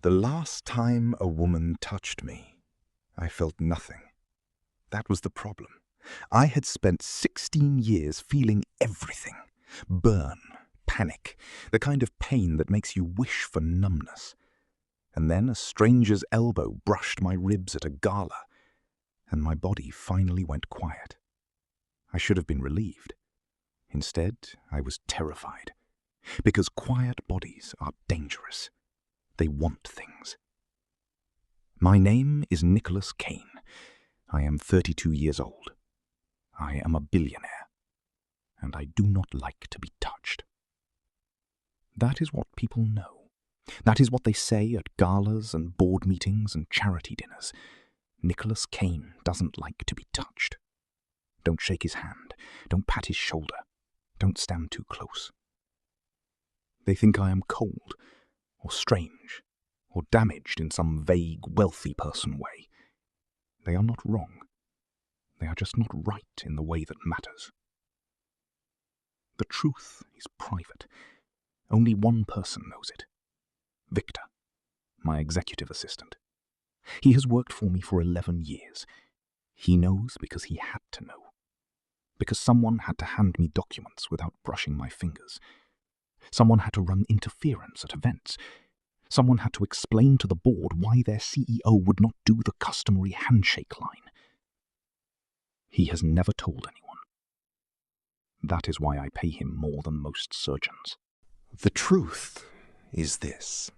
The last time a woman touched me, I felt nothing. That was the problem. I had spent 16 years feeling everything. Burn, panic, the kind of pain that makes you wish for numbness. And then a stranger's elbow brushed my ribs at a gala, and my body finally went quiet. I should have been relieved. Instead, I was terrified. Because quiet bodies are dangerous. They want things. My name is Nicholas Kane. I am 32 years old. I am a billionaire. And I do not like to be touched. That is what people know. That is what they say at galas and board meetings and charity dinners. Nicholas Kane doesn't like to be touched. Don't shake his hand. Don't pat his shoulder. Don't stand too close. They think I am cold, or strange, or damaged in some vague, wealthy person way. They are not wrong. They are just not right in the way that matters. The truth is private. Only one person knows it. Victor, my executive assistant. He has worked for me for 11 years. He knows because he had to know. Because someone had to hand me documents without brushing my fingers. Someone had to run interference at events. Someone had to explain to the board why their CEO would not do the customary handshake line. He has never told anyone. That is why I pay him more than most surgeons. The truth is this.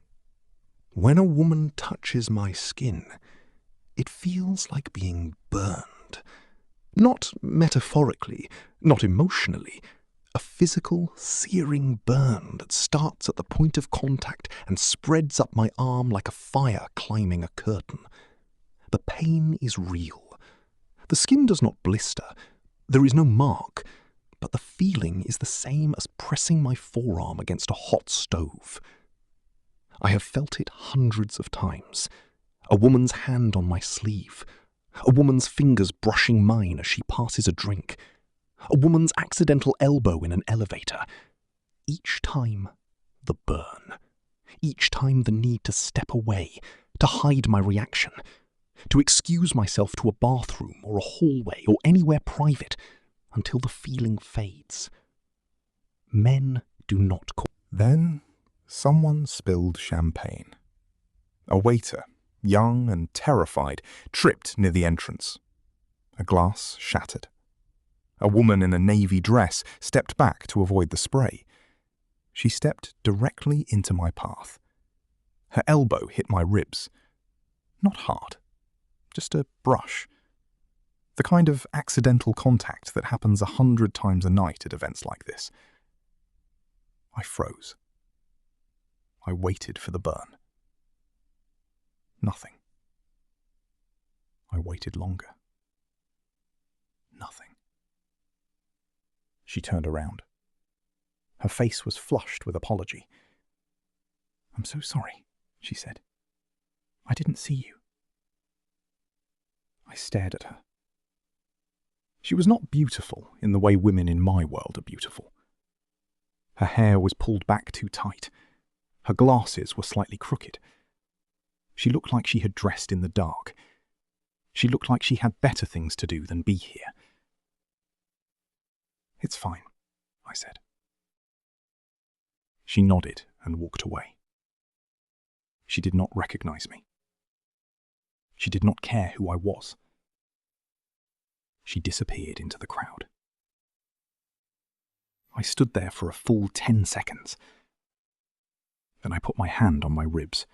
When a woman touches my skin, it feels like being burned. Not metaphorically, not emotionally. A physical, searing burn that starts at the point of contact and spreads up my arm like a fire climbing a curtain. The pain is real. The skin does not blister. There is no mark. But the feeling is the same as pressing my forearm against a hot stove. I have felt it hundreds of times. A woman's hand on my sleeve. A woman's fingers brushing mine as she passes a drink. A woman's accidental elbow in an elevator. Each time, the burn. Each time the need to step away, to hide my reaction, to excuse myself to a bathroom or a hallway or anywhere private until the feeling fades. Men do not call. Then someone spilled champagne. A waiter, young and terrified, tripped near the entrance. A glass shattered. A woman in a navy dress stepped back to avoid the spray. She stepped directly into my path. Her elbow hit my ribs. Not hard, just a brush. The kind of accidental contact that happens 100 times a night at events like this. I froze. I waited for the burn. Nothing. I waited longer. Nothing. She turned around. Her face was flushed with apology. "I'm so sorry," she said. "I didn't see you." I stared at her. She was not beautiful in the way women in my world are beautiful. Her hair was pulled back too tight. Her glasses were slightly crooked. She looked like she had dressed in the dark. She looked like she had better things to do than be here. "It's fine," I said. She nodded and walked away. She did not recognize me. She did not care who I was. She disappeared into the crowd. I stood there for a full 10 seconds. Then I put my hand on my ribs,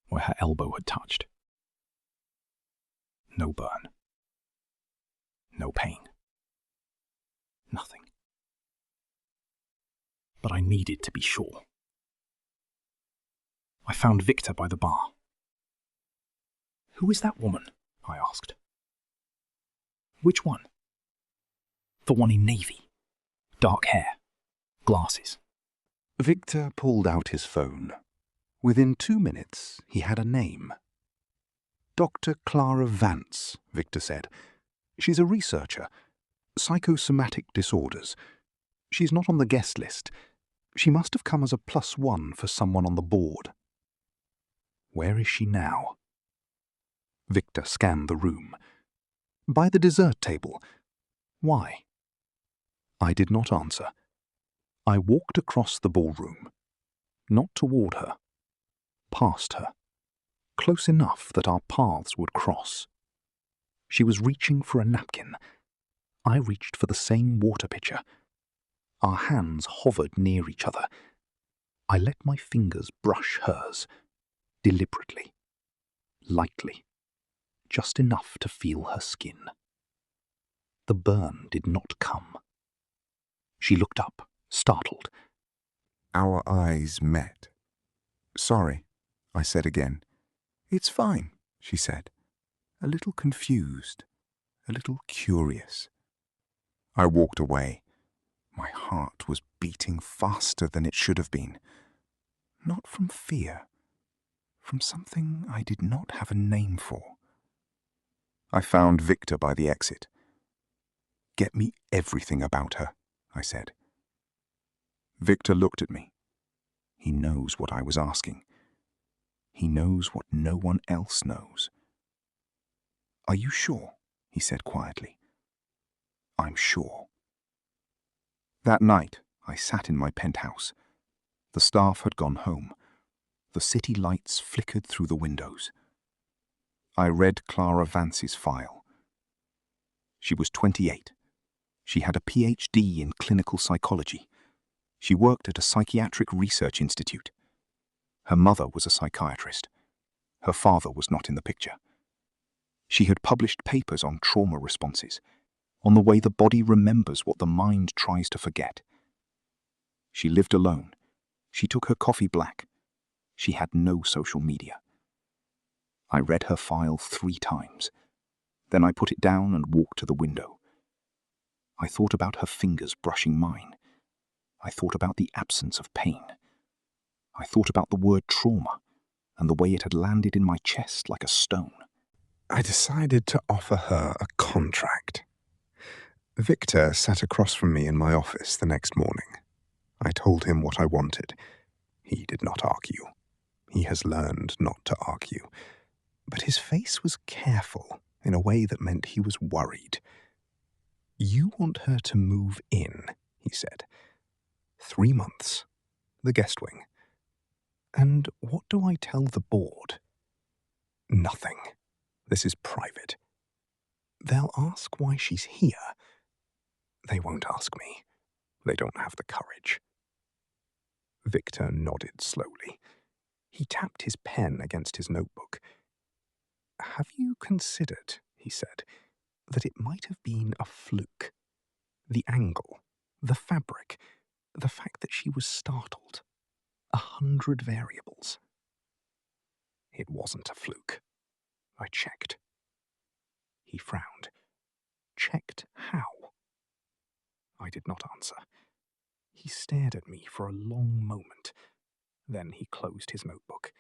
where her elbow had touched. No burn. No pain. Nothing. But I needed to be sure. I found Victor by the bar. "Who is that woman?" I asked. "Which one?" "The one in navy. Dark hair. Glasses." Victor pulled out his phone. Within 2 minutes, he had a name. Dr. Clara Vance, Victor said. She's a researcher. Psychosomatic disorders. She's not on the guest list. She must have come as a +1 for someone on the board. Where is she now? Victor scanned the room. By the dessert table. Why? I did not answer. I walked across the ballroom. Not toward her. Past her. Close enough that our paths would cross. She was reaching for a napkin. I reached for the same water pitcher. Our hands hovered near each other. I let my fingers brush hers, deliberately, lightly, just enough to feel her skin. The burn did not come. She looked up, startled. Our eyes met. "Sorry," I said again. "It's fine," she said, a little confused, a little curious. I walked away. My heart was beating faster than it should have been. Not from fear, from something I did not have a name for. I found Victor by the exit. "Get me everything about her," I said. Victor looked at me. He knows what I was asking. He knows what no one else knows. "Are you sure?" he said quietly. "I'm sure." That night, I sat in my penthouse. The staff had gone home. The city lights flickered through the windows. I read Clara Vance's file. She was 28. She had a PhD in clinical psychology. She worked at a psychiatric research institute. Her mother was a psychiatrist. Her father was not in the picture. She had published papers on trauma responses, on the way the body remembers what the mind tries to forget. She lived alone. She took her coffee black. She had no social media. I read her file 3 times. Then I put it down and walked to the window. I thought about her fingers brushing mine. I thought about the absence of pain. I thought about the word trauma and the way it had landed in my chest like a stone. I decided to offer her a contract. Victor sat across from me in my office the next morning. I told him what I wanted. He did not argue. He has learned not to argue. But his face was careful in a way that meant he was worried. "You want her to move in," he said. 3 months. The guest wing. "And what do I tell the board?" "Nothing. This is private. They'll ask why she's here. They won't ask me. They don't have the courage." Victor nodded slowly. He tapped his pen against his notebook. "Have you considered," he said, "that it might have been a fluke? The angle, the fabric, the fact that she was startled. 100 variables." "It wasn't a fluke. I checked." He frowned. "Checked how?" I did not answer. He stared at me for a long moment. Then he closed his notebook.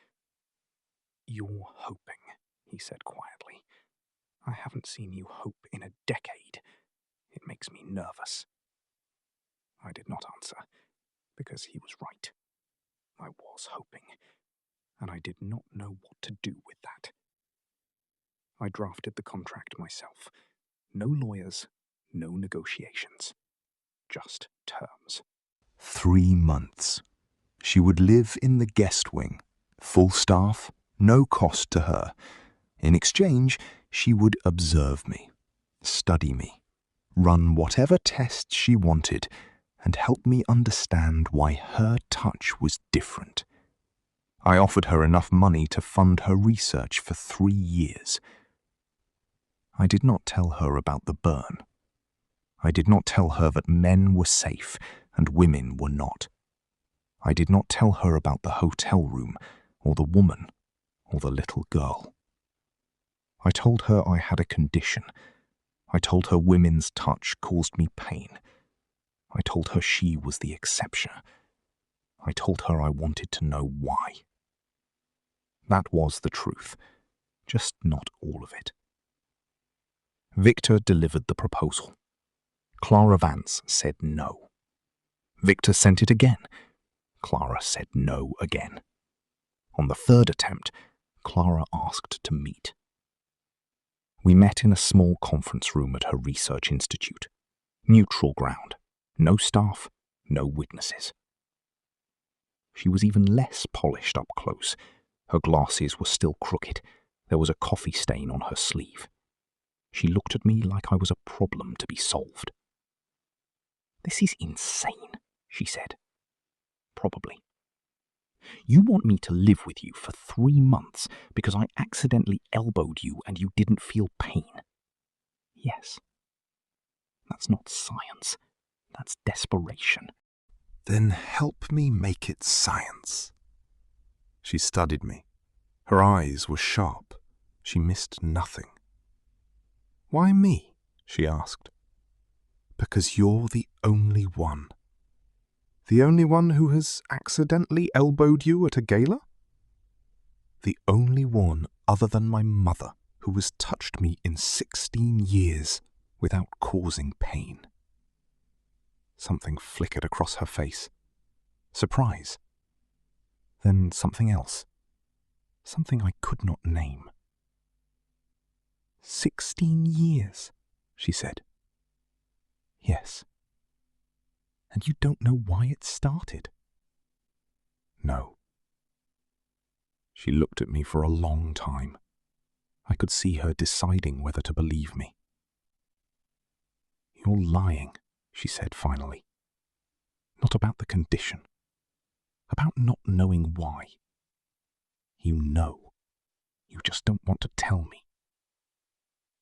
"You're hoping," he said quietly. "I haven't seen you hope in a decade. It makes me nervous." I did not answer, because he was right. I was hoping, and I did not know what to do with that. I drafted the contract myself. No lawyers, no negotiations. Just terms. 3 months. She would live in the guest wing. Full staff, no cost to her. In exchange, she would observe me, study me, run whatever tests she wanted, and help me understand why her touch was different. I offered her enough money to fund her research for 3 years. I did not tell her about the burn. I did not tell her that men were safe and women were not. I did not tell her about the hotel room, or the woman, or the little girl. I told her I had a condition. I told her women's touch caused me pain. I told her she was the exception. I told her I wanted to know why. That was the truth, just not all of it. Victor delivered the proposal. Clara Vance said no. Victor sent it again. Clara said no again. On the 3rd attempt, Clara asked to meet. We met in a small conference room at her research institute. Neutral ground. No staff, no witnesses. She was even less polished up close. Her glasses were still crooked. There was a coffee stain on her sleeve. She looked at me like I was a problem to be solved. "This is insane," she said. "Probably. You want me to live with you for 3 months because I accidentally elbowed you and you didn't feel pain?" "Yes. That's not science. That's desperation." Then help me make it science. She studied me. Her eyes were sharp. She missed nothing. "Why me?" she asked. "Because you're the only one." "The only one who has accidentally elbowed you at a gala?" "The only one other than my mother who has touched me in 16 years without causing pain." Something flickered across her face. Surprise. Then something else. Something I could not name. 16 years, she said. "Yes." "And you don't know why it started?" "No." She looked at me for a long time. I could see her deciding whether to believe me. "You're lying," she said finally. "Not about the condition. About not knowing why. You know. You just don't want to tell me."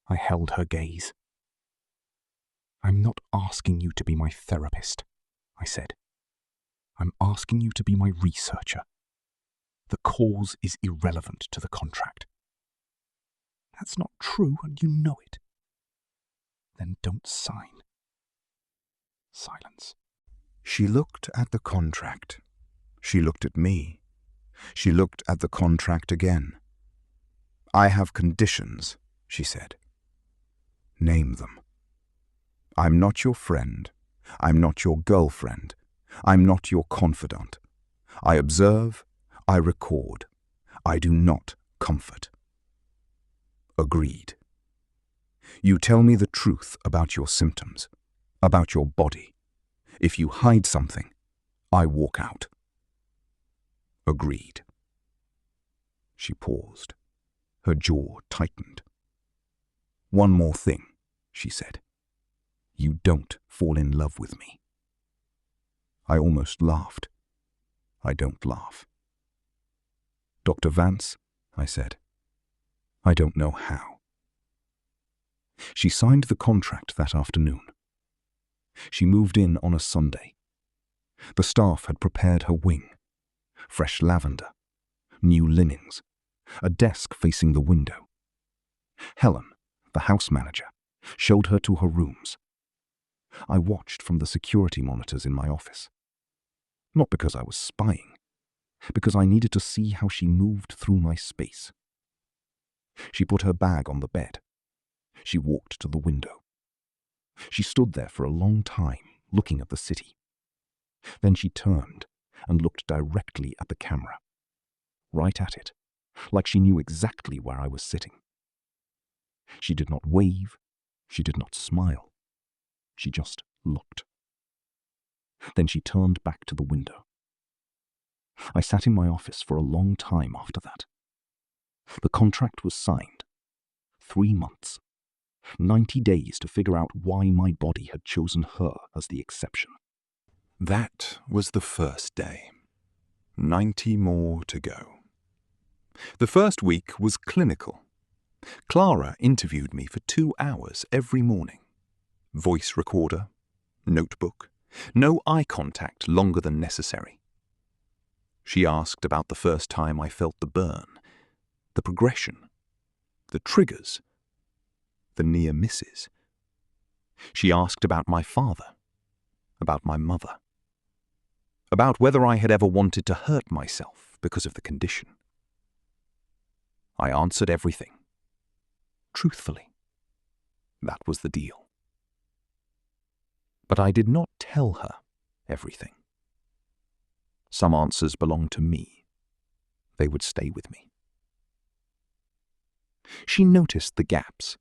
I held her gaze. "I'm not asking you to be my therapist," I said. "I'm asking you to be my researcher. The cause is irrelevant to the contract." "That's not true, and you know it." "Then don't sign." Silence. She looked at the contract. She looked at me. She looked at the contract again. "I have conditions," she said. "Name them." "I'm not your friend. I'm not your girlfriend. I'm not your confidant. I observe. I record. I do not comfort." Agreed. "You tell me the truth about your symptoms, about your body. If you hide something, I walk out." Agreed. She paused. Her jaw tightened. "One more thing," she said. "You don't fall in love with me." I almost laughed. I don't laugh. "Dr. Vance," I said. "I don't know how." She signed the contract that afternoon. She moved in on a Sunday. The staff had prepared her wing. Fresh lavender, new linens, a desk facing the window. Helen, the house manager, showed her to her rooms. I watched from the security monitors in my office. Not because I was spying, because I needed to see how she moved through my space. She put her bag on the bed. She walked to the window. She stood there for a long time, looking at the city. Then she turned and looked directly at the camera. Right at it, like she knew exactly where I was sitting. She did not wave. She did not smile. She just looked. Then she turned back to the window. I sat in my office for a long time after that. The contract was signed. 3 months. 90 days to figure out why my body had chosen her as the exception. That was the first day. 90 more to go. The first week was clinical. Clara interviewed me for 2 hours every morning. Voice recorder, notebook, no eye contact longer than necessary. She asked about the first time I felt the burn, the progression, the triggers, the near misses. She asked about my father, about my mother, about whether I had ever wanted to hurt myself because of the condition. I answered everything. Truthfully. That was the deal. But I did not tell her everything. Some answers belonged to me. They would stay with me. She noticed the gaps.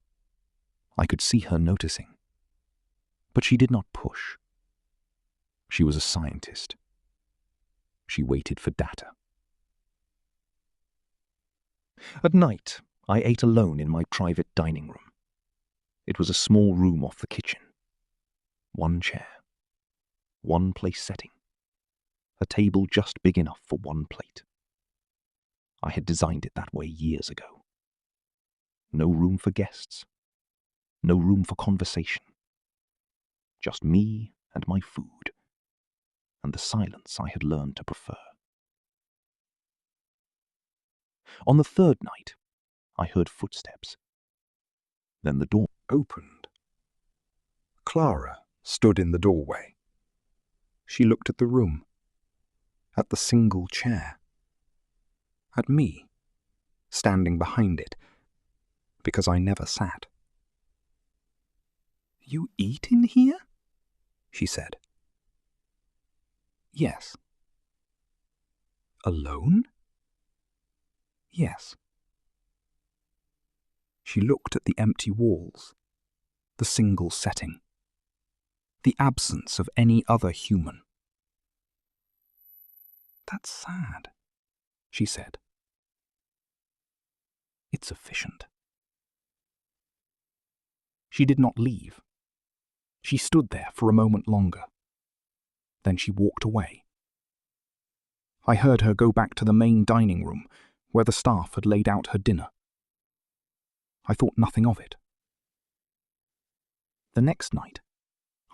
I could see her noticing. But she did not push. She was a scientist. She waited for data. At night, I ate alone in my private dining room. It was a small room off the kitchen. One chair. One place setting. A table just big enough for one plate. I had designed it that way years ago. No room for guests. No room for conversation. Just me and my food, and the silence I had learned to prefer. On the third night, I heard footsteps. Then the door opened. Clara stood in the doorway. She looked at the room, at the single chair, at me, standing behind it, because I never sat. "You eat in here?" she said. "Yes." "Alone?" "Yes." She looked at the empty walls, the single setting, the absence of any other human. "That's sad," she said. "It's efficient." She did not leave. She stood there for a moment longer. Then she walked away. I heard her go back to the main dining room, where the staff had laid out her dinner. I thought nothing of it. The next night,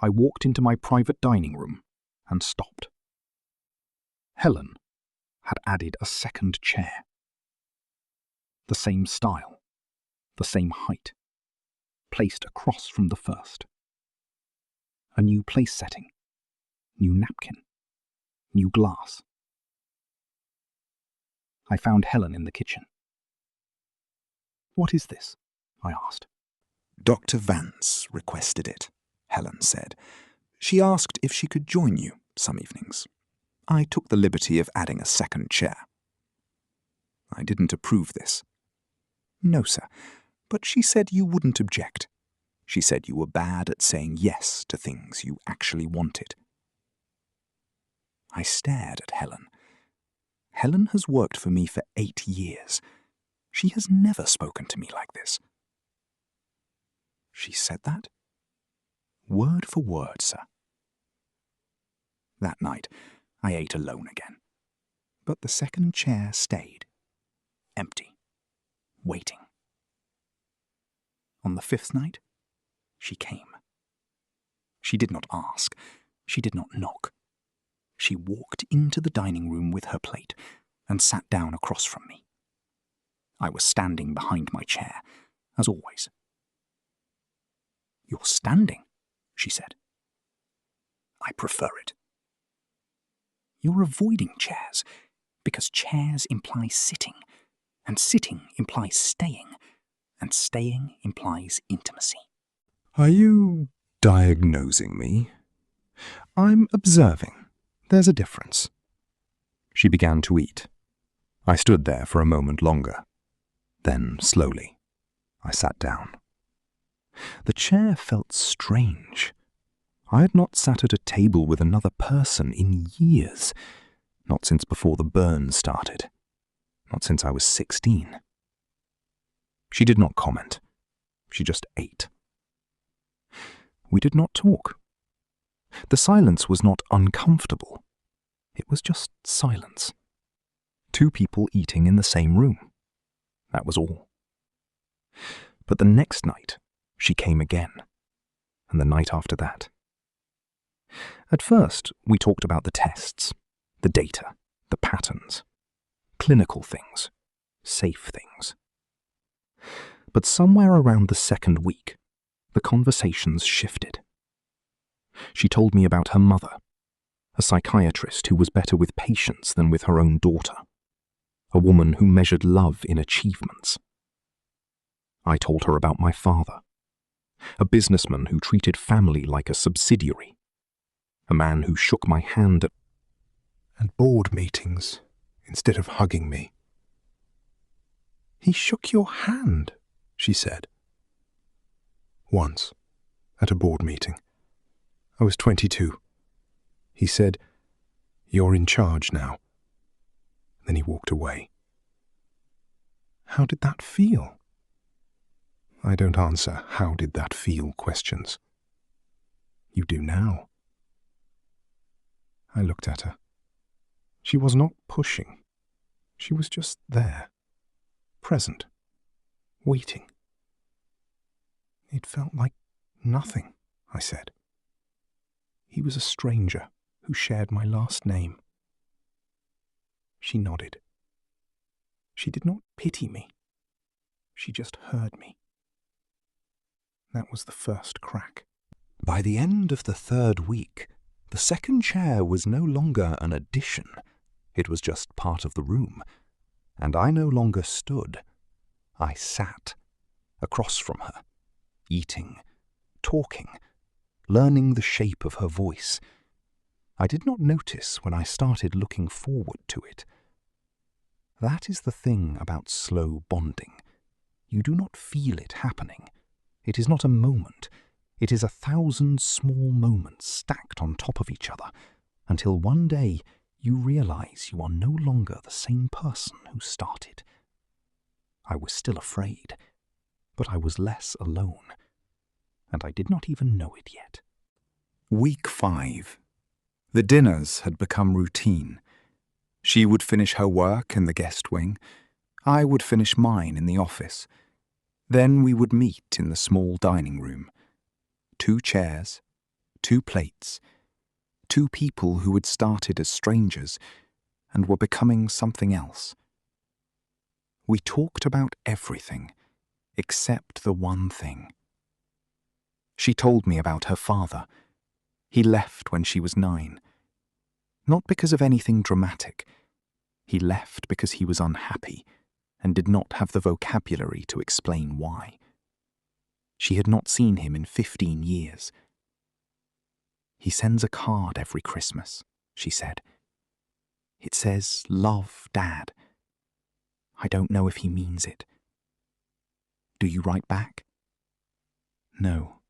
I walked into my private dining room and stopped. Helen had added a second chair. The same style, the same height, placed across from the first. A new place setting, new napkin, new glass. I found Helen in the kitchen. "What is this?" I asked. Dr. Vance requested it, Helen said. She asked if she could join you some evenings. I took the liberty of adding a second chair. I didn't approve this. No, sir, but she said you wouldn't object. She said you were bad at saying yes to things you actually wanted. I stared at Helen. Helen has worked for me for 8 years. She has never spoken to me like this. She said that? Word for word, sir. That night, I ate alone again. But the second chair stayed. Empty. Waiting. On the 5th night, she came. She did not ask. She did not knock. She walked into the dining room with her plate and sat down across from me. I was standing behind my chair, as always. "You're standing," she said. "I prefer it." "You're avoiding chairs, because chairs imply sitting, and sitting implies staying, and staying implies intimacy." "Are you diagnosing me?" "I'm observing. There's a difference." She began to eat. I stood there for a moment longer. Then, slowly, I sat down. The chair felt strange. I had not sat at a table with another person in years, not since before the burn started, not since I was 16. She did not comment. She just ate. We did not talk. The silence was not uncomfortable. It was just silence. 2 people eating in the same room. That was all. But the next night, she came again, and the night after that. At first, we talked about the tests, the data, the patterns, clinical things, safe things. But somewhere around the 2nd week, the conversations shifted. She told me about her mother, a psychiatrist who was better with patients than with her own daughter, a woman who measured love in achievements. I told her about my father, a businessman who treated family like a subsidiary, a man who shook my hand at board meetings instead of hugging me. "He shook your hand," she said. Once, at a board meeting. I was 22. He said, "You're in charge now." Then he walked away. How did that feel? I don't answer "how did that feel" questions. You do now. I looked at her. She was not pushing. She was just there, present, waiting. It felt like nothing, I said. He was a stranger who shared my last name. She nodded. She did not pity me. She just heard me. That was the first crack. By the end of the third week, the second chair was no longer an addition. It was just part of the room. And I no longer stood. I sat, across from her, eating, talking, learning the shape of her voice. I did not notice when I started looking forward to it. That is the thing about slow bonding. You do not feel it happening. It is not a moment. It is 1,000 small moments stacked on top of each other, until one day you realize you are no longer the same person who started. I was still afraid, but I was less alone, and I did not even know it yet. Week 5. The dinners had become routine. She would finish her work in the guest wing. I would finish mine in the office. Then we would meet in the small dining room. 2 chairs, 2 plates, 2 people who had started as strangers and were becoming something else. We talked about everything, except the one thing. She told me about her father. He left when she was 9. Not because of anything dramatic. He left because he was unhappy and did not have the vocabulary to explain why. She had not seen him in 15 years. He sends a card every Christmas, she said. It says, "Love, Dad." I don't know if he means it. Do you write back? No,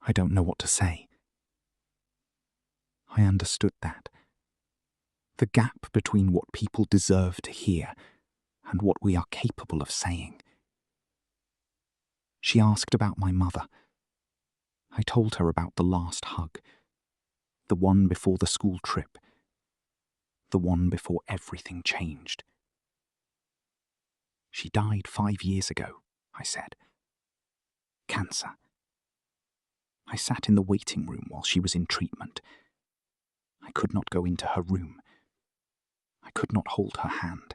I don't know what to say. I understood that. The gap between what people deserve to hear and what we are capable of saying. She asked about my mother. I told her about the last hug, the one before the school trip, the one before everything changed. She died 5 years ago, I said. Cancer. I sat in the waiting room while she was in treatment. I could not go into her room. I could not hold her hand.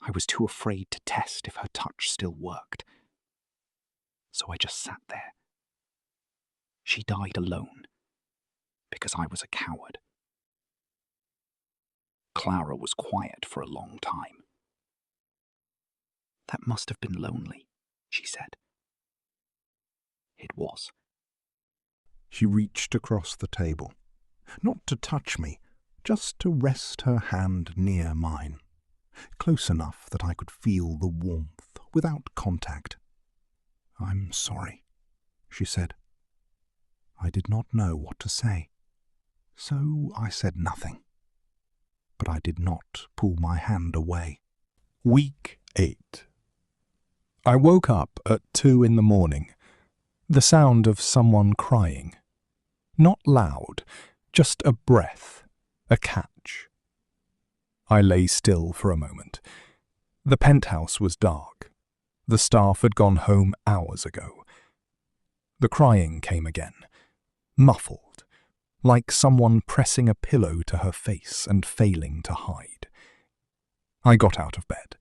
I was too afraid to test if her touch still worked. So I just sat there. She died alone, because I was a coward. Clara was quiet for a long time. That must have been lonely, she said. It was. She reached across the table, not to touch me, just to rest her hand near mine, close enough that I could feel the warmth without contact. "I'm sorry," she said. I did not know what to say, so I said nothing. But I did not pull my hand away. Week 8. I woke up at 2 in the morning. The sound of someone crying. Not loud, just a breath, a catch. I lay still for a moment. The penthouse was dark. The staff had gone home hours ago. The crying came again, muffled, like someone pressing a pillow to her face and failing to hide. I got out of bed.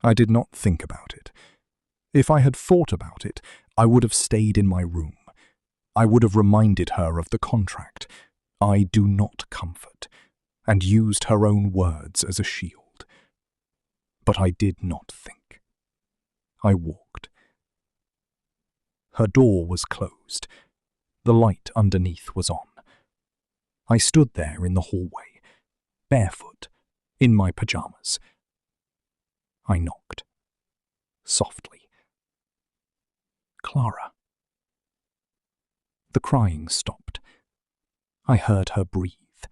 I did not think about it. If I had thought about it, I would have stayed in my room. I would have reminded her of the contract. I do not comfort, and used her own words as a shield. But I did not think. I walked. Her door was closed. The light underneath was on. I stood there in the hallway, barefoot, in my pajamas. I knocked. softly. "Clara." The crying stopped. I heard her breathe,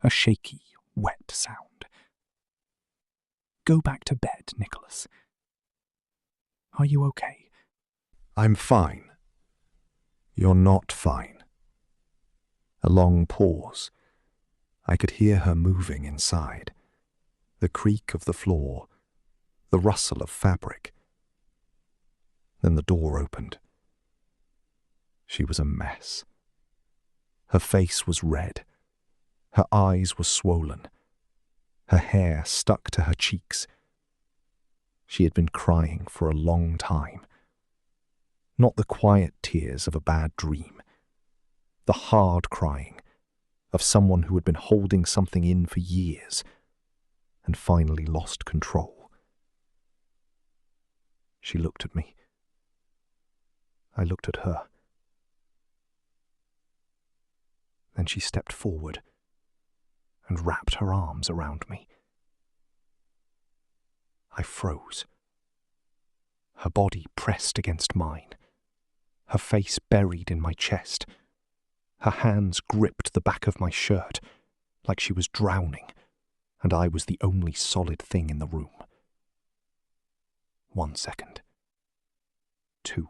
a shaky, wet sound. "Go back to bed, Nicholas. Are you okay?" "I'm fine." "You're not fine." A long pause. I could hear her moving inside. The creak of the floor, the rustle of fabric. Then the door opened. She was a mess. Her face was red. Her eyes were swollen. Her hair stuck to her cheeks. She had been crying for a long time. Not the quiet tears of a bad dream. The hard crying of someone who had been holding something in for years and finally lost control. She looked at me. I looked at her. Then she stepped forward and wrapped her arms around me. I froze. Her body pressed against mine, her face buried in my chest. Her hands gripped the back of my shirt like she was drowning, and I was the only solid thing in the room. 1 second. 2.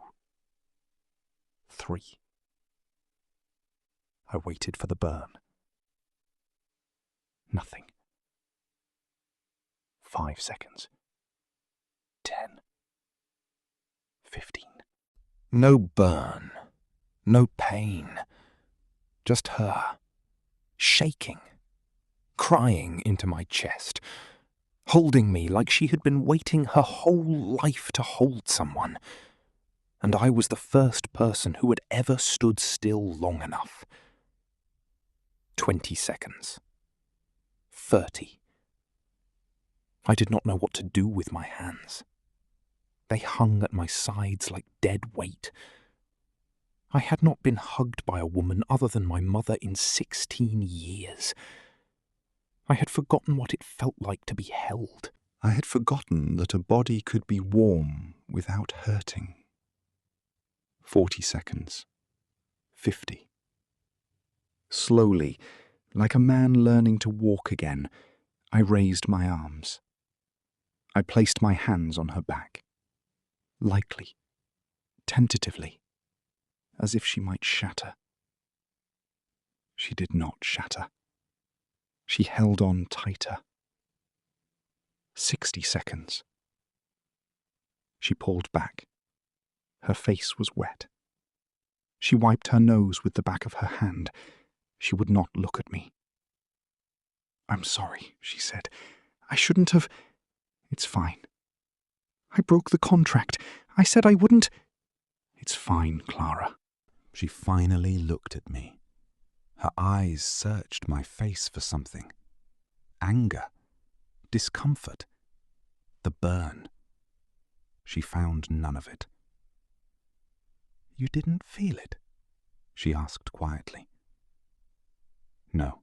3. I waited for the burn. Nothing. 5 seconds. 10. 15. No burn, no pain, just her, shaking, crying into my chest, holding me like she had been waiting her whole life to hold someone, and I was the first person who had ever stood still long enough. 20 seconds. 30. I did not know what to do with my hands. They hung at my sides like dead weight. I had not been hugged by a woman other than my mother in 16 years. I had forgotten what it felt like to be held. I had forgotten that a body could be warm without hurting. 40 seconds. 50. Slowly, like a man learning to walk again, I raised my arms. I placed my hands on her back. Lightly, tentatively, as if she might shatter. She did not shatter. She held on tighter. 60 seconds. She pulled back. Her face was wet. She wiped her nose with the back of her hand. She would not look at me. "I'm sorry," she said. "I shouldn't have. It's fine. I broke the contract. I said I wouldn't." "It's fine, Clara." She finally looked at me. Her eyes searched my face for something. Anger, discomfort, the burn. She found none of it. "You didn't feel it?" she asked quietly. "No."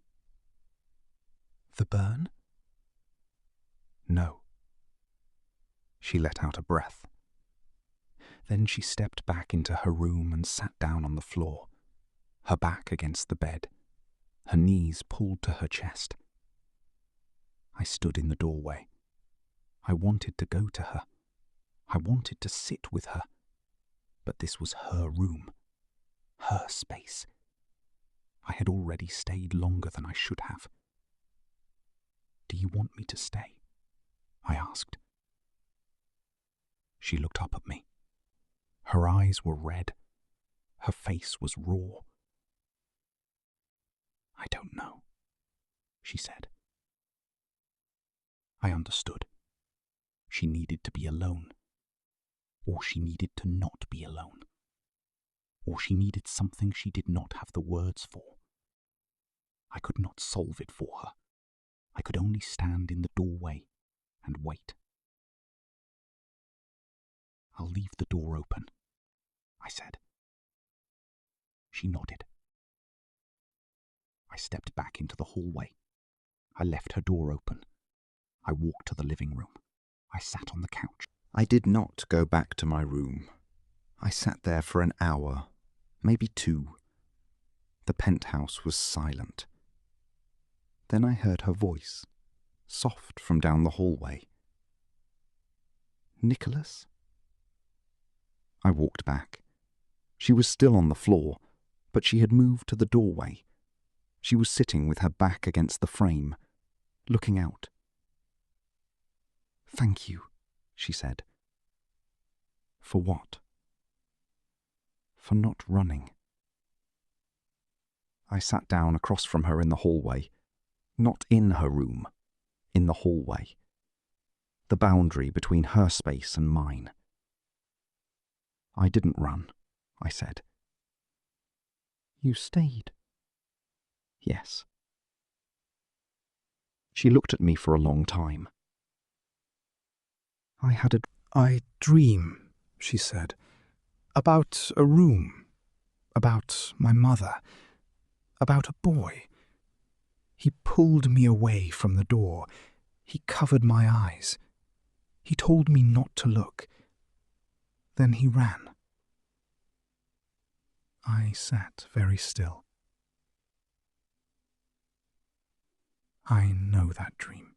"The burn?" "No." She let out a breath. Then she stepped back into her room and sat down on the floor, her back against the bed, her knees pulled to her chest. I stood in the doorway. I wanted to go to her. I wanted to sit with her. But this was her room, her space. I had already stayed longer than I should have. "Do you want me to stay?" I asked. She looked up at me. Her eyes were red. Her face was raw. "I don't know," she said. I understood. She needed to be alone. Or she needed to not be alone. Or she needed something she did not have the words for. I could not solve it for her. I could only stand in the doorway and wait. "I'll leave the door open," I said. She nodded. I stepped back into the hallway. I left her door open. I walked to the living room. I sat on the couch. I did not go back to my room. I sat there for an hour, maybe 2. The penthouse was silent. Then I heard her voice, soft from down the hallway. Nicholas? I walked back. She was still on the floor, but she had moved to the doorway. She was sitting with her back against the frame, looking out. "Thank you," she said. "For what?" "For not running." I sat down across from her in the hallway, not in her room, in the hallway, the boundary between her space and mine. "I didn't run," I said. "You stayed?" "Yes." She looked at me for a long time. I dream," she said, "about a room, about my mother, about a boy. He pulled me away from the door. He covered my eyes. He told me not to look. Then he ran." I sat very still. "I know that dream,"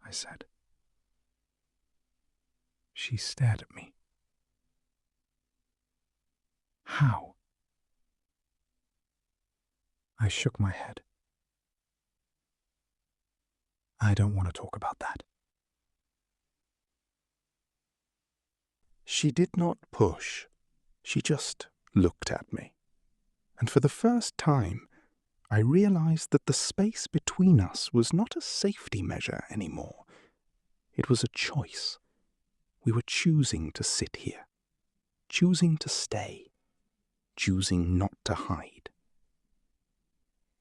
I said. She stared at me. "How?" I shook my head. "I don't want to talk about that." She did not push. She just looked at me. And for the first time, I realized that the space between us was not a safety measure anymore. It was a choice. We were choosing to sit here, choosing to stay, choosing not to hide.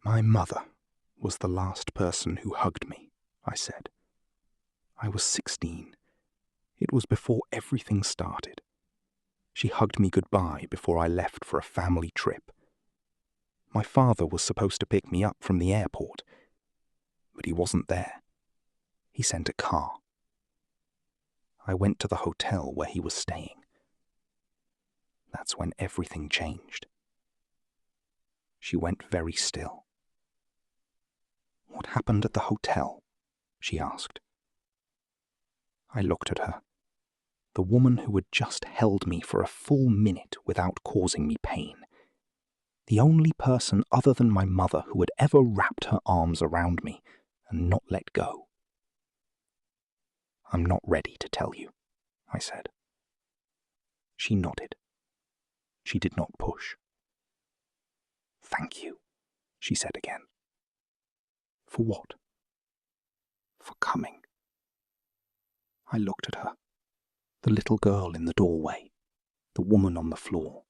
"My mother was the last person who hugged me," I said. "I was 16. It was before everything started. She hugged me goodbye before I left for a family trip. My father was supposed to pick me up from the airport, but he wasn't there. He sent a car. I went to the hotel where he was staying. That's when everything changed." She went very still. "What happened at the hotel?" she asked. I looked at her, the woman who had just held me for a full minute without causing me pain. The only person other than my mother who had ever wrapped her arms around me and not let go. "I'm not ready to tell you," I said. She nodded. She did not push. "Thank you," she said again. "For what?" "For coming." I looked at her. The little girl in the doorway, the woman on the floor,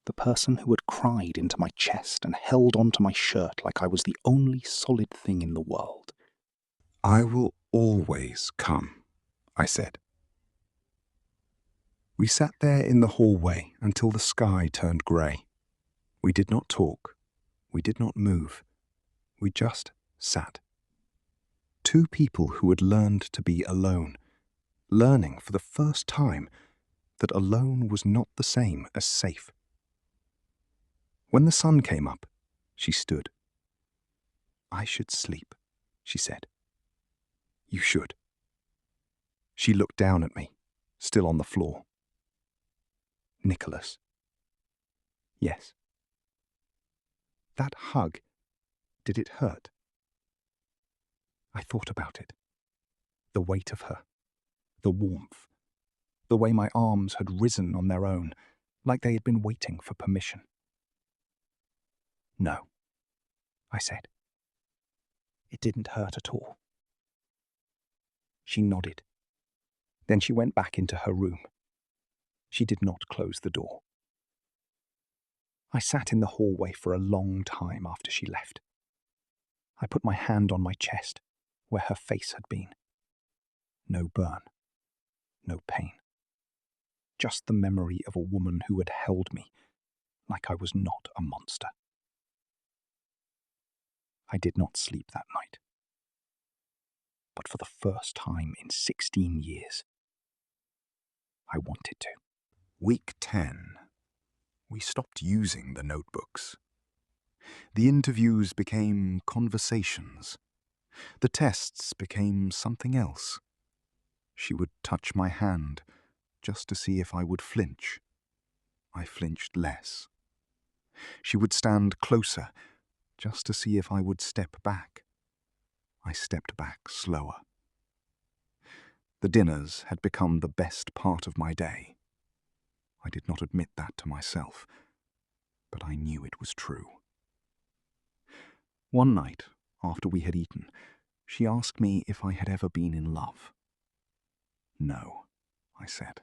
the person who had cried into my chest and held onto my shirt like I was the only solid thing in the world. "I will always come," I said. We sat there in the hallway until the sky turned grey. We did not talk. We did not move. We just sat. 2 people who had learned to be alone, learning for the first time that alone was not the same as safe. When the sun came up, she stood. "I should sleep," she said. "You should." She looked down at me, still on the floor. "Nicholas." "Yes." "That hug, did it hurt?" I thought about it. The weight of her, the warmth, the way my arms had risen on their own, like they had been waiting for permission. "No," I said. "It didn't hurt at all." She nodded. Then she went back into her room. She did not close the door. I sat in the hallway for a long time after she left. I put my hand on my chest, where her face had been. No burn, no pain. Just the memory of a woman who had held me like I was not a monster. I did not sleep that night. But for the first time in 16 years, I wanted to. Week 10. We stopped using the notebooks. The interviews became conversations. The tests became something else. She would touch my hand just to see if I would flinch. I flinched less. She would stand closer just to see if I would step back. I stepped back slower. The dinners had become the best part of my day. I did not admit that to myself, but I knew it was true. One night, after we had eaten, she asked me if I had ever been in love. No, I said.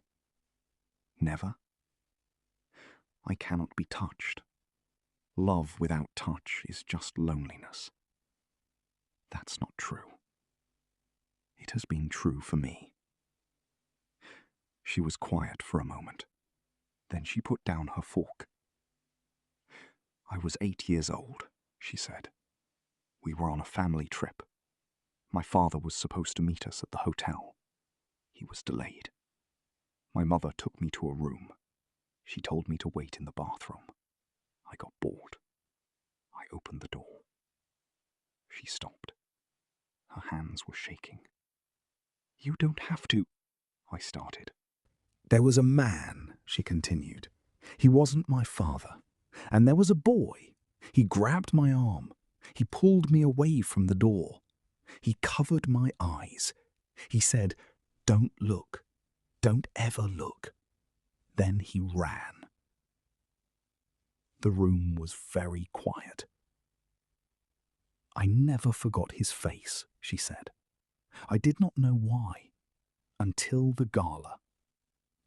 Never? I cannot be touched. Love without touch is just loneliness. That's not true. It has been true for me. She was quiet for a moment. Then she put down her fork. I was 8 years old, she said. We were on a family trip. My father was supposed to meet us at the hotel. He was delayed. My mother took me to a room. She told me to wait in the bathroom. I got bored. I opened the door. She stopped. Her hands were shaking. You don't have to, I started. There was a man, she continued. He wasn't my father. And there was a boy. He grabbed my arm. He pulled me away from the door. He covered my eyes. He said, "Don't look. Don't ever look." Then he ran. The room was very quiet. I never forgot his face, she said. I did not know why, until the gala,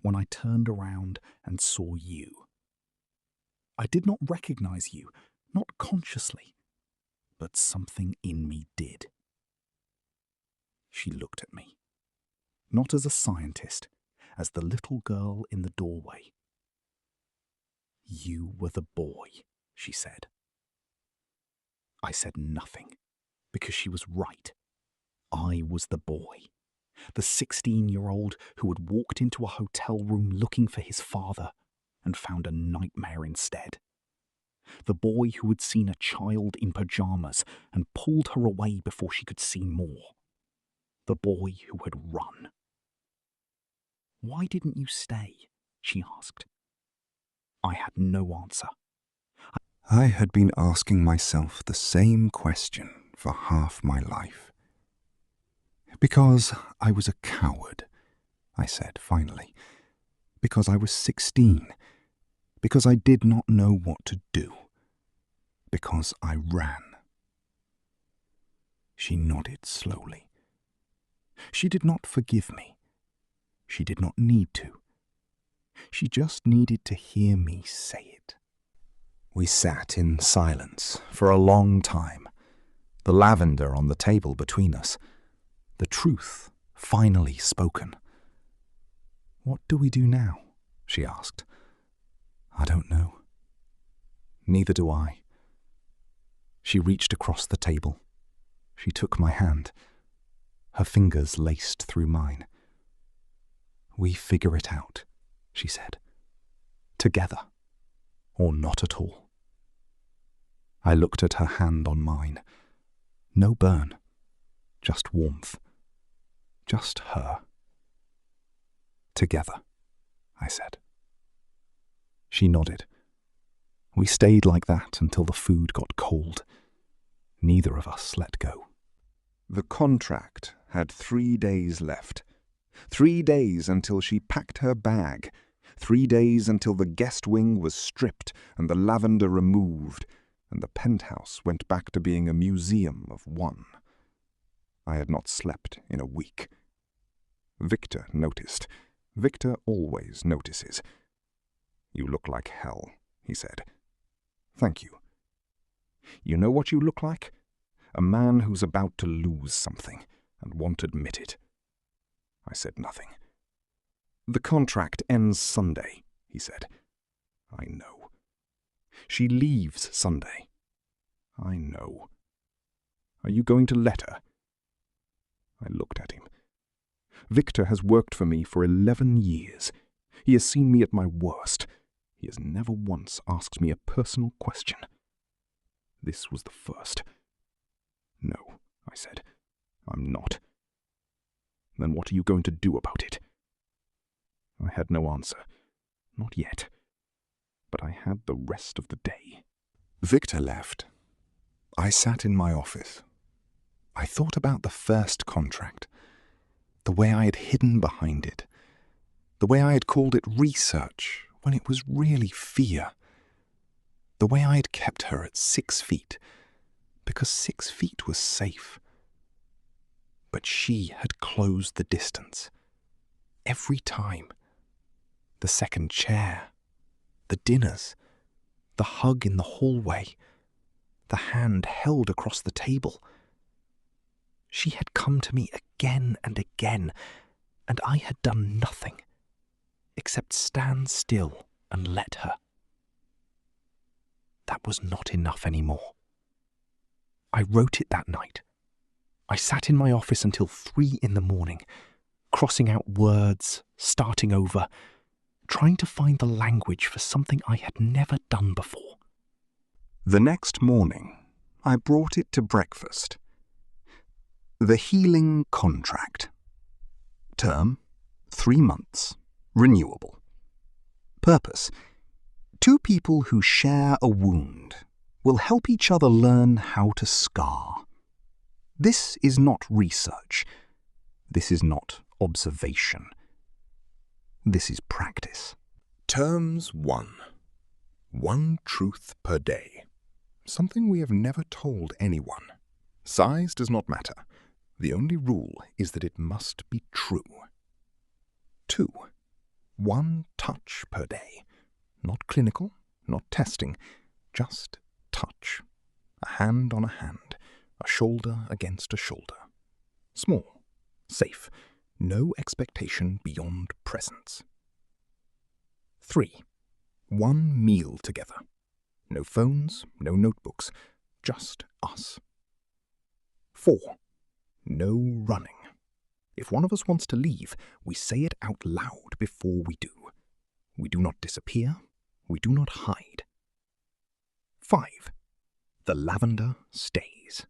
when I turned around and saw you. I did not recognize you, not consciously, but something in me did. She looked at me, not as a scientist, as the little girl in the doorway. You were the boy, she said. I said nothing, because she was right. I was the boy, the 16-year-old who had walked into a hotel room looking for his father and found a nightmare instead. The boy who had seen a child in pajamas and pulled her away before she could see more. The boy who had run. Why didn't you stay? She asked. I had no answer. I had been asking myself the same question for half my life. Because I was a coward, I said finally. Because I was 16. Because I did not know what to do. Because I ran. She nodded slowly. She did not forgive me. She did not need to. She just needed to hear me say it. We sat in silence for a long time, the lavender on the table between us, the truth finally spoken. What do we do now? She asked. I don't know. Neither do I. She reached across the table. She took my hand. Her fingers laced through mine. We figure it out, she said. Together, or not at all. I looked at her hand on mine. No burn, just warmth. Just her. Together, I said. She nodded. We stayed like that until the food got cold. Neither of us let go. The contract had 3 days left. 3 days until she packed her bag. 3 days until the guest wing was stripped and the lavender removed, and the penthouse went back to being a museum of one. I had not slept in a week. Victor noticed. Victor always notices. You look like hell, he said. Thank you. You know what you look like? A man who's about to lose something and won't admit it. I said nothing. The contract ends Sunday, he said. I know. She leaves Sunday. I know. Are you going to let her? I looked at him. Victor has worked for me for 11 years. He has seen me at my worst. He has never once asked me a personal question. This was the first. "No," I said. "I'm not." "Then what are you going to do about it?" I had no answer. Not yet. But I had the rest of the day. Victor left. I sat in my office. I thought about the first contract, the way I had hidden behind it, the way I had called it research when it was really fear, the way I had kept her at 6 feet because 6 feet was safe. But she had closed the distance. Every time. The second chair, the dinners, the hug in the hallway, the hand held across the table. She had come to me again and again, and I had done nothing except stand still and let her. That was not enough anymore. I wrote it that night. I sat in my office until 3 in the morning, crossing out words, starting over, trying to find the language for something I had never done before. The next morning, I brought it to breakfast. The healing contract. Term, 3 months. Renewable. Purpose. 2 people who share a wound will help each other learn how to scar. This is not research. This is not observation. This is practice. Terms 1. 1 truth per day. Something we have never told anyone. Size does not matter. The only rule is that it must be true. 2. 1 touch per day. Not clinical, not testing, just touch. A hand on a hand, a shoulder against a shoulder. Small, safe, no expectation beyond presence. 3. 1 meal together. No phones, no notebooks, just us. 4. No running. If one of us wants to leave, we say it out loud before we do. We do not disappear. We do not hide. 5. The lavender stays.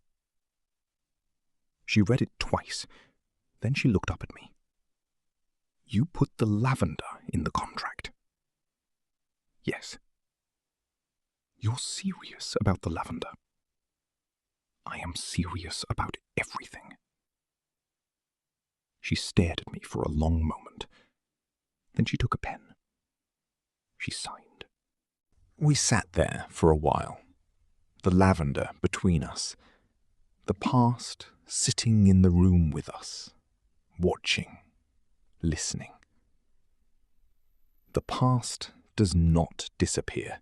She read it twice. Then she looked up at me. You put the lavender in the contract? Yes. You're serious about the lavender? I am serious about everything. She stared at me for a long moment. Then she took a pen. She signed. We sat there for a while, the lavender between us, the past sitting in the room with us, watching, listening. The past does not disappear.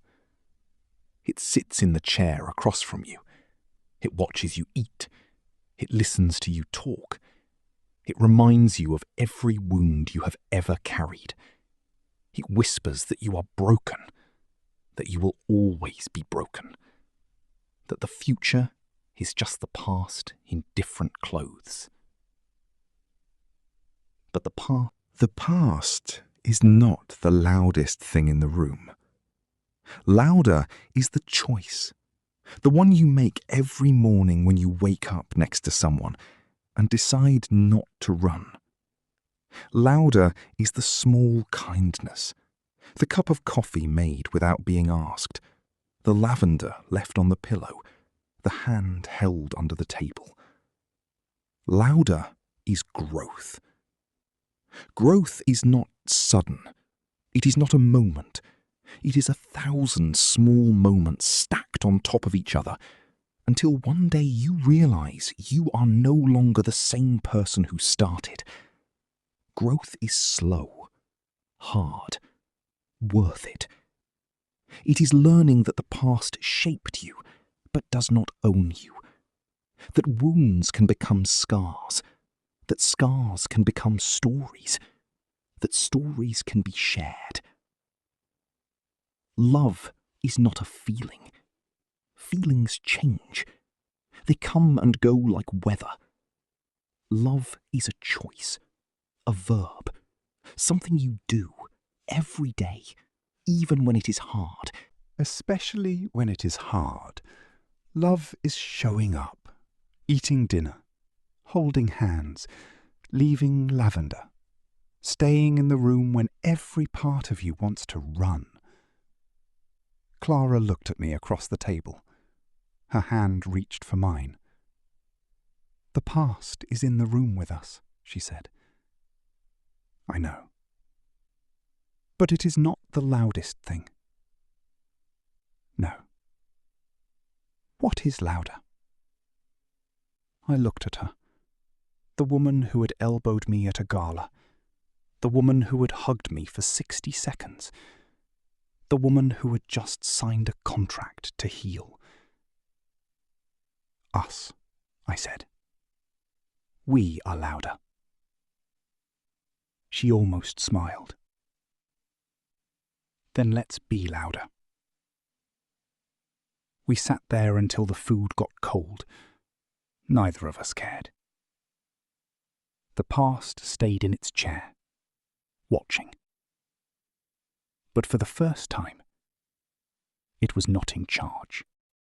It sits in the chair across from you. It watches you eat. It listens to you talk. It reminds you of every wound you have ever carried. It whispers that you are broken, that you will always be broken, that the future is just the past in different clothes. But the past is not the loudest thing in the room. Louder is the choice, the one you make every morning when you wake up next to someone and decide not to run. Louder is the small kindness, the cup of coffee made without being asked, the lavender left on the pillow, the hand held under the table. Louder is growth. Growth is not sudden. It is not a moment. It is 1,000 small moments stacked on top of each other until one day you realize you are no longer the same person who started. Growth is slow, hard, worth it. It is learning that the past shaped you, but does not own you. That wounds can become scars. That scars can become stories. That stories can be shared. Love is not a feeling. Feelings change. They come and go like weather. Love is a choice, a verb, something you do, every day, even when it is hard. Especially when it is hard. Love is showing up, eating dinner, holding hands, leaving lavender, staying in the room when every part of you wants to run. Clara looked at me across the table. Her hand reached for mine. The past is in the room with us, she said. I know. But it is not the loudest thing. No. What is louder? I looked at her. The woman who had elbowed me at a gala. The woman who had hugged me for 60 seconds. The woman who had just signed a contract to heal. Us, I said. We are louder. She almost smiled. Then let's be louder. We sat there until the food got cold. Neither of us cared. The past stayed in its chair, watching. But for the first time, it was not in charge.